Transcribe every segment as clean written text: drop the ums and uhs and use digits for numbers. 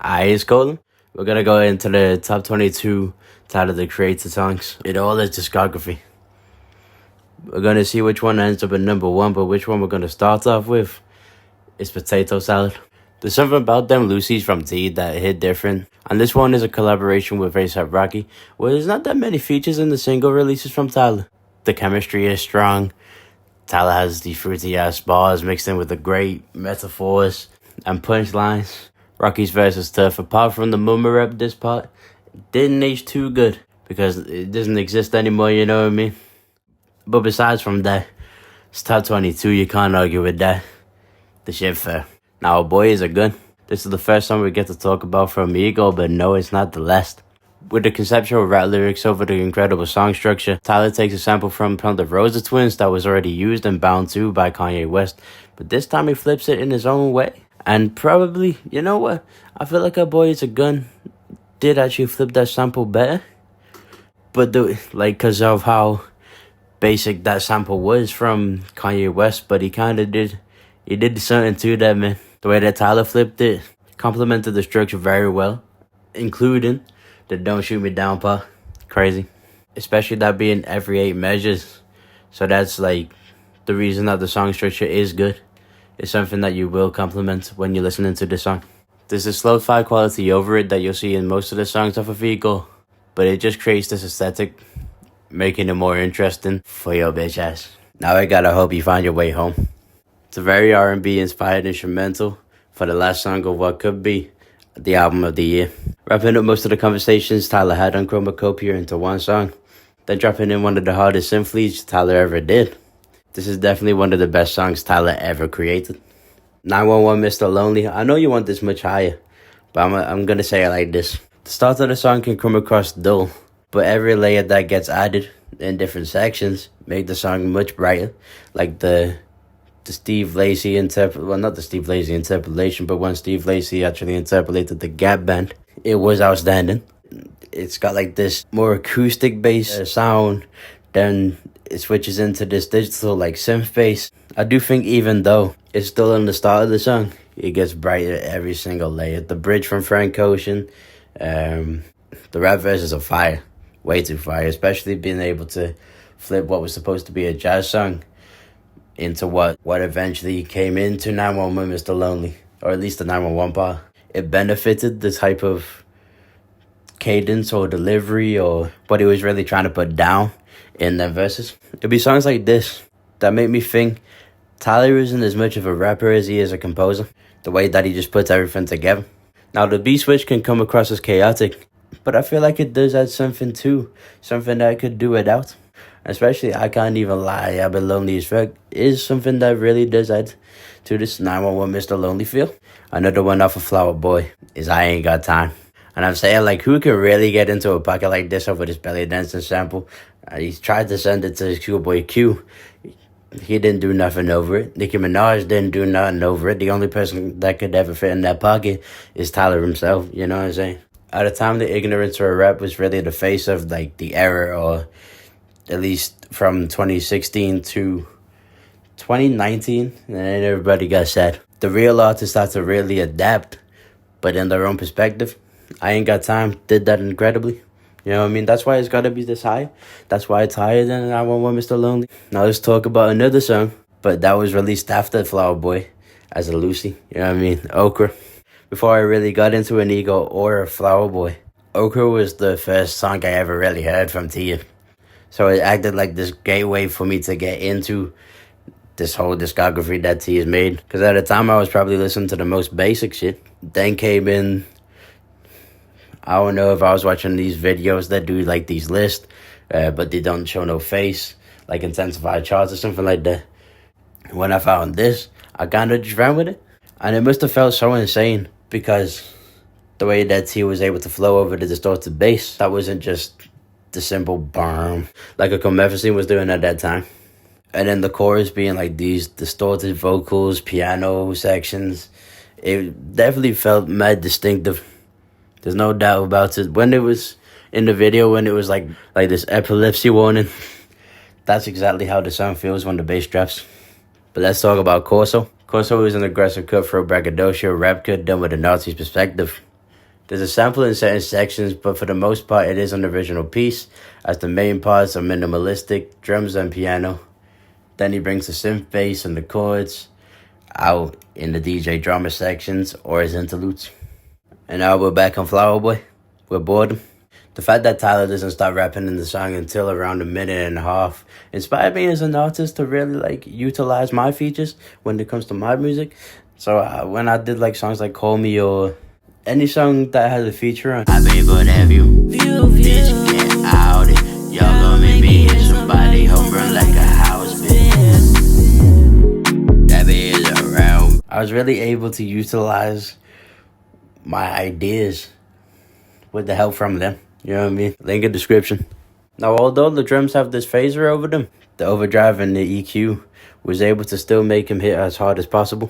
It's Colin. We're gonna go into the top 22 Tyler the Creator songs in all his discography. We're gonna see which one ends up at number one, but which one we're gonna start off with is Potato Salad. There's something about them Lucy's from T that hit different, and this one is a collaboration with A$AP Rocky, where there's not that many features in the single releases from Tyler. The chemistry is strong. Tyler has these fruity ass bars mixed in with the great metaphors and punchlines. Rocky's verse is tough. Apart from the mummer rap, this part didn't age too good because it doesn't exist anymore, you know what I mean? But besides from that, it's top 22, you can't argue with that. The shit fair. Now, Boy is a gun. This is the first song we get to talk about from Ego, but no, it's not the last. With the conceptual rap lyrics over the incredible song structure, Tyler takes a sample from the Rosa Twins that was already used and Bound To by Kanye West, but this time he flips it in his own way. And probably, you know what? I feel like A Boy Is a Gun did actually flip that sample better. But because of how basic that sample was from Kanye West, but he did something to that, man. The way that Tyler flipped it complemented the structure very well, including the Don't Shoot Me Down part. Crazy. Especially that being every 8 measures. So that's like the reason that the song structure is good. It's something that you will compliment when you're listening to the song. There's a slow-fi quality over it that you'll see in most of the songs off of Eagle, but it just creates this aesthetic, making it more interesting for your bitch ass. Now I gotta hope you find your way home. It's a very R&B inspired instrumental for the last song of what could be the album of the year. Wrapping up most of the conversations Tyler had on Chromacopia into one song, then dropping in one of the hardest synth leads Tyler ever did. This is definitely one of the best songs Tyler ever created. 911 Mr. Lonely. I know you want this much higher, but I'm gonna say it like this. The start of the song can come across dull, but every layer that gets added in different sections make the song much brighter. Like the Steve Lacy not the Steve Lacy interpolation, but when Steve Lacy actually interpolated the Gap Band, it was outstanding. It's got like this more acoustic bass sound, then it switches into this digital like synth bass. I do think even though it's still in the start of the song, it gets brighter every single layer. The bridge from Frank Ocean, the rap verses are fire, way too fire, especially being able to flip what was supposed to be a jazz song into what eventually came into 911 Mr. Lonely, or at least the 911 part. It benefited the type of cadence or delivery or what he was really trying to put down in the verses. It'd be songs like this that make me think Tyler isn't as much of a rapper as he is a composer. The way that he just puts everything together. Now the beat switch can come across as chaotic, but I feel like it does add something too. Something that I could do without. Especially I Can't Even Lie, I've Been Lonely as Fuck is something that really does add to this 911 Mr. Lonely feel. Another one off of Flower Boy is I Ain't Got Time. And I'm saying, like, who can really get into a pocket like this over this belly dancing sample? He tried to send it to Schoolboy Q. He didn't do nothing over it. Nicki Minaj didn't do nothing over it. The only person that could ever fit in that pocket is Tyler himself, you know what I'm saying? At the time, the ignorance for rap was really the face of, like, the era, or at least from 2016 to 2019, and then everybody got sad. The real artists had to really adapt, but in their own perspective. I Ain't Got Time did that incredibly. You know what I mean? That's why it's got to be this high. That's why it's higher than 911 Mr. Lonely. Now let's talk about another song, but that was released after Flower Boy as a Lucy. You know what I mean? Okra. Before I really got into an Ego or a Flower Boy, Okra was the first song I ever really heard from Tia. So it acted like this gateway for me to get into this whole discography that Tia's made. Because at the time I was probably listening to the most basic shit. Then came in, I don't know if I was watching these videos that do like these lists, but they don't show no face, like intensified charts or something like that. When I found this, I kind of just ran with it. And it must have felt so insane because the way that T was able to flow over the distorted bass, that wasn't just the simple BARM like a Comefacine was doing at that time. And then the chorus being like these distorted vocals, piano sections, it definitely felt mad distinctive. There's no doubt about it. When it was in the video, when it was like this epilepsy warning, that's exactly how the song feels when the bass drops. But let's talk about Corso. Corso is an aggressive cutthroat braggadocio rap cut done with a Nazi's perspective. There's a sample in certain sections, but for the most part it is an original piece, as the main parts are minimalistic, drums and piano. Then he brings the synth bass and the chords out in the DJ drama sections or his interludes. And now we're back on Flower Boy. We're bored. The fact that Tyler doesn't start rapping in the song until around a minute and a half inspired me as an artist to really utilize my features when it comes to my music. So when I did songs like Call Me or any song that has a feature on, I be able to have you. Bitch, get out it. Y'all gonna make me hit somebody home run like a house, bitch. That bitch is around. I was really able to utilize my ideas with the help from them. You know what I mean? Link in description. Now, although the drums have this phaser over them, the overdrive and the EQ was able to still make him hit as hard as possible.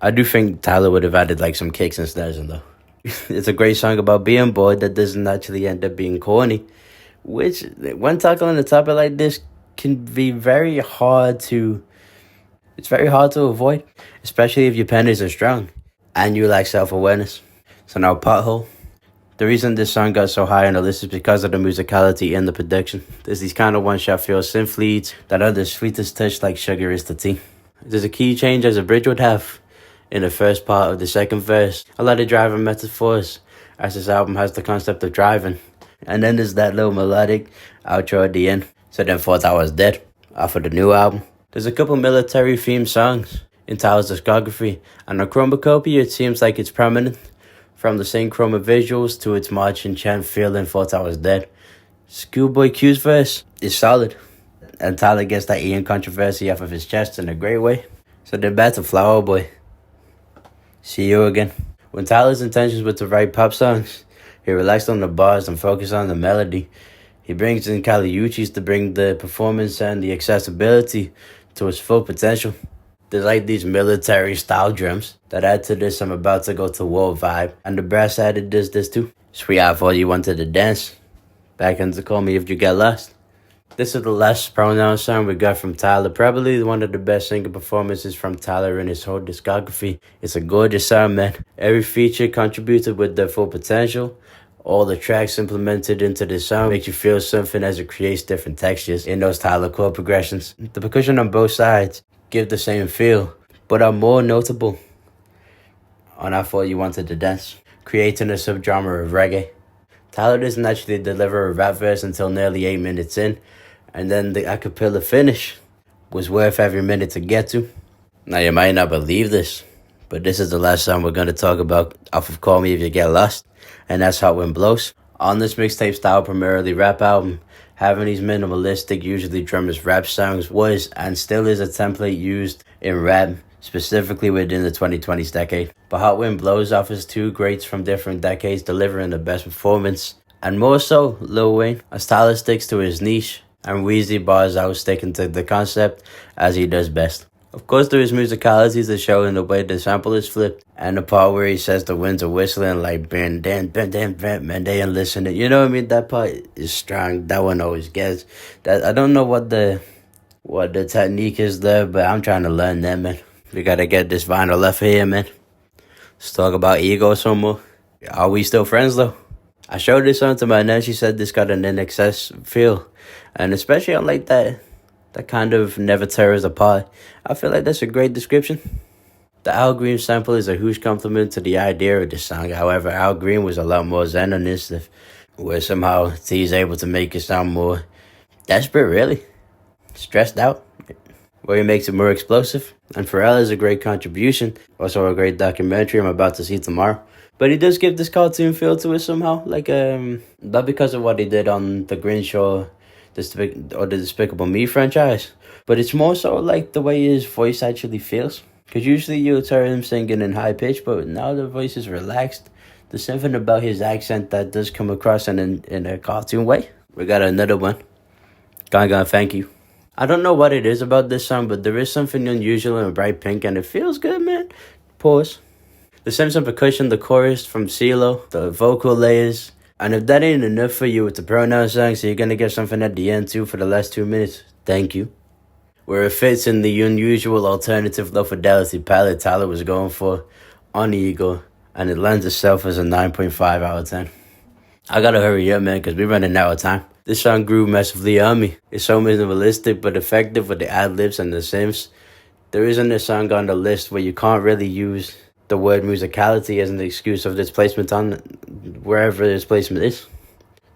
I do think Tyler would have added some kicks and snares in though. It's a great song about being bored that doesn't actually end up being corny, which when tackling a topic like this can be very hard to avoid, especially if your pen isn't strong and you lack self-awareness. So now, Pothole. The reason this song got so high on the list is because of the musicality and the production. There's these kind of one-shot feel synth leads that are the sweetest touch like sugar is to tea. There's a key change as a bridge would have in the first part of the second verse. A lot of driving metaphors as this album has the concept of driving. And then there's that little melodic outro at the end. So then 4th Hour's Dead off of the new album. There's a couple military themed songs in Tyler's discography. And on Chromacopia it seems like it's prominent. From the same chroma visuals to its march and chant feel in 4th Hour's Dead. Schoolboy Q's verse is solid. And Tyler gets that Ian controversy off of his chest in a great way. So then back to Flower Boy. See you again. When Tyler's intentions were to write pop songs, he relaxed on the bars and focused on the melody. He brings in Kali Uchis to bring the performance and the accessibility to its full potential. There's these military style drums that add to this I'm about to go to war vibe. And the brass added this too. Sweetheart, for you wanted to dance. Back in to Call Me If You Get Lost. This is the last pronoun song we got from Tyler. Probably one of the best singer performances from Tyler in his whole discography. It's a gorgeous sound, man. Every feature contributed with their full potential. All the tracks implemented into the song make you feel something as it creates different textures in those Tyler chord progressions. The percussion on both sides give the same feel, but are more notable on I Thought You Wanted to Dance, creating a subgenre of reggae. Tyler doesn't actually deliver a rap verse until nearly 8 minutes in, and then the a cappella finish was worth every minute to get to. Now you might not believe this, but this is the last song we're going to talk about off of Call Me If You Get Lost, and that's Hot Wind Blows. On this mixtape style, primarily rap album, having these minimalistic, usually drumless rap songs was and still is a template used in rap, specifically within the 2020s decade. But Hot Wind Blows offers two greats from different decades delivering the best performance, and more so, Lil Wayne, as Tyler sticks to his niche, and Weezy bars out sticking to the concept as he does best. Of course, there is musicalities that show in the way the sample is flipped, and the part where he says the winds are whistling like ben dan man they ain't listening. You know what I mean? That part is strong. That one always gets. That I don't know what the technique is there, but I'm trying to learn that, man. We gotta get this vinyl left here, man. Let's talk about ego some more. Are we still friends though? I showed this on to my nan. She said this got an NXS feel, and especially on that kind of never tear us apart. I feel like that's a great description. The Al Green sample is a huge compliment to the idea of the song. However, Al Green was a lot more zen on this, where somehow T's able to make it sound more desperate, really. Stressed out, where he makes it more explosive. And Pharrell is a great contribution. Also a great documentary I'm about to see tomorrow. But he does give this cartoon feel to it somehow. Not because of what he did on the Grinch or the Despicable Me franchise, but it's more so like the way his voice actually feels. Because usually you'll hear him singing in high pitch, but now the voice is relaxed. There's something about his accent that does come across in a cartoon way. We got another one. Gonna thank you. I don't know what it is about this song, but there is something unusual and bright pink, and it feels good, man. Pause. The Simpson percussion, the chorus from CeeLo, the vocal layers. And if that ain't enough for you with the pronoun song, so you're gonna get something at the end too for the last 2 minutes. Thank you. Where it fits in the unusual alternative low fidelity palette Tyler was going for on Ego. and it lends itself as a 9.5 out of 10. I gotta hurry up, man, because we're running out of time. This song grew massively on me. It's so minimalistic but effective with the ad-libs and the synths. There isn't a song on the list where you can't really use the word musicality as an excuse of displacement on wherever this placement is.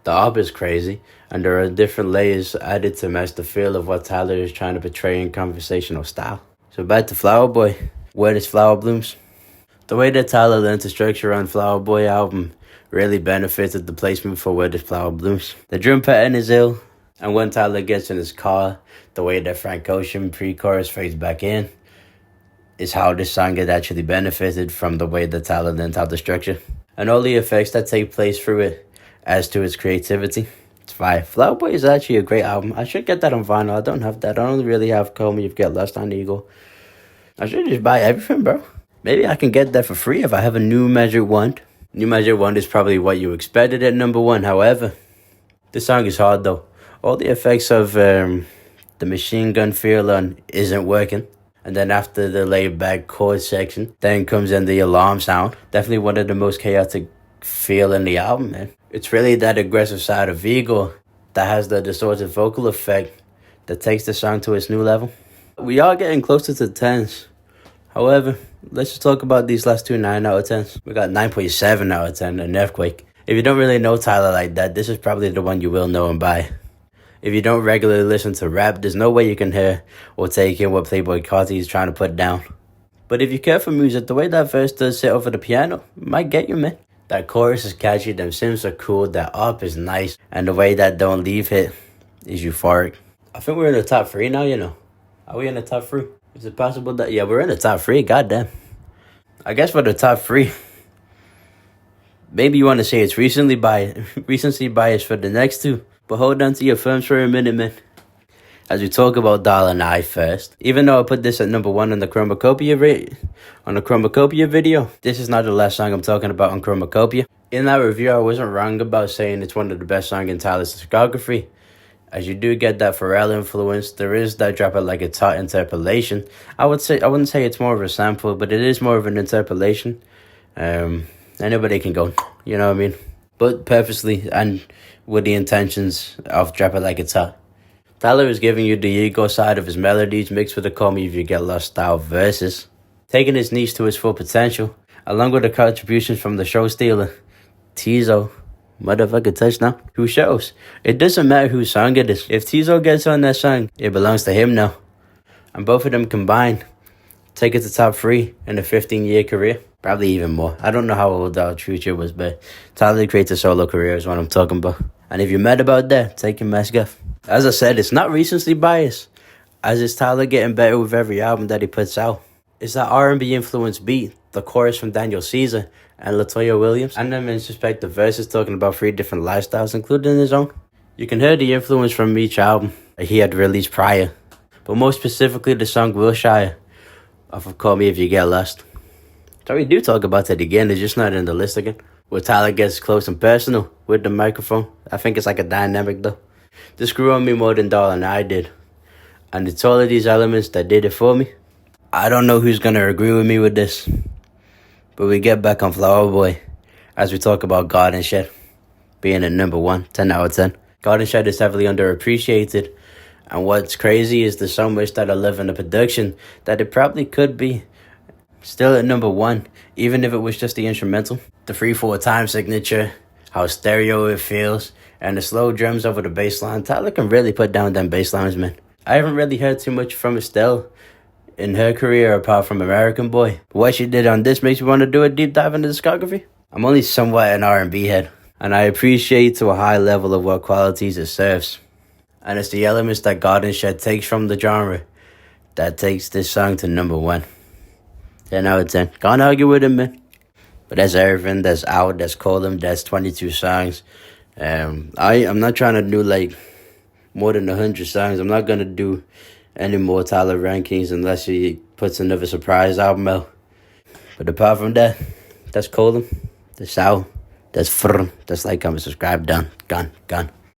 The op is crazy, and there are different layers added to match the feel of what Tyler is trying to portray in conversational style. So back to Flower Boy, Where This Flower Blooms. The way that Tyler learned to structure on Flower Boy album really benefited the placement for Where This Flower Blooms. The drum pattern is ill, and when Tyler gets in his car, the way that Frank Ocean pre-chorus fades back in is how this song had actually benefited from the way that Tyler learned how to structure. And all the effects that take place through it as to its creativity. It's fire. Flower Boy is actually a great album. I should get that on vinyl. I don't have that. I only really have Call Me If You Get Lost on Eagle. I should just buy everything, bro. Maybe I can get that for free if I have a New Measure Wand. New Measure Wand is probably what you expected at number one. However, this song is hard though. All the effects of the machine gun feel on Isn't Working. And then after the laid back chord section, then comes in the alarm sound. Definitely one of the most chaotic feel in the album, man. It's really that aggressive side of Igor that has the distorted vocal effect that takes the song to its new level. We are getting closer to 10s. However, let's just talk about these last two 9 out of 10s. We got 9.7 out of 10 and Earthquake. If you don't really know Tyler like that, this is probably the one you will know him by. If you don't regularly listen to rap, there's no way you can hear or take in what Playboi Carti is trying to put down. But if you care for music, the way that verse does sit over the piano might get you, man. That chorus is catchy, them synths are cool, that up is nice, and the way that Don't Leave hit is euphoric. I think we're in the top 3 now, you know. Are we in the top 3? Is it possible that... Yeah, we're in the top 3, goddamn. I guess for the top 3, maybe you want to say it's recency biased for the next 2, but hold on to your firms for a minute, man. As we talk about Dollar and I first, even though I put this at number 1 on the Chromacopia video, this is not the last song I'm talking about on Chromacopia. In that review, I wasn't wrong about saying it's one of the best songs in Tyler's discography. As you do get that Pharrell influence, there is that Drop It Like It's Hot interpolation. I wouldn't say it's more of a sample, but it is more of an interpolation. Anybody can go, you know what I mean? But purposely and with the intentions of Drop It Like It's Hot. Tyler is giving you the ego side of his melodies mixed with the Call Me If You Get Lost style verses, taking his niche to its full potential, along with the contributions from the show stealer, Tizo, motherfucker touchdown, who shows it doesn't matter whose song it is. If Tizo gets on that song, it belongs to him now. And both of them combined take it to top 3 in a 15-year career. Probably even more. I don't know how old our future was, but Tyler creates a solo career is what I'm talking about. And if you're mad about that, take your mask off. As I said, it's not recency bias, as it's Tyler getting better with every album that he puts out. It's that R&B influenced beat, the chorus from Daniel Caesar and LaToya Williams, and then in respect the verses talking about 3 different lifestyles, including his own. You can hear the influence from each album that he had released prior, but more specifically the song Wilshire off of Call Me If You Get Lost. So we do talk about that again, it's just not in the list again. Where Tyler gets close and personal with the microphone. I think it's like a dynamic though. This grew on me more than Dollar and I did. And it's all of these elements that did it for me. I don't know who's gonna agree with me with this, but we get back on Flower Boy as we talk about Garden Shed being at number 1, 10 out of 10. Garden Shed is heavily underappreciated, and what's crazy is there's so much that I love in the production that it probably could be still at number 1, even if it was just the instrumental. The 3/4 time signature, how stereo it feels, and the slow drums over the bass line. Tyler can really put down them bass lines, man. I haven't really heard too much from Estelle in her career apart from American Boy. But what she did on this makes me want to do a deep dive into discography. I'm only somewhat an R&B head, and I appreciate to a high level of what qualities it serves. And it's the elements that Garden Shed takes from the genre that takes this song to number 1. 10 out of 10. Can't argue with him, man. But that's everything. That's out. That's Column. That's 22 songs. I'm not trying to do like more than 100 songs. I'm not gonna do any more Tyler rankings unless he puts another surprise album out. But apart from that, that's Column. That's out. That's Frm. That's like, comment, subscribe. Done. Gone.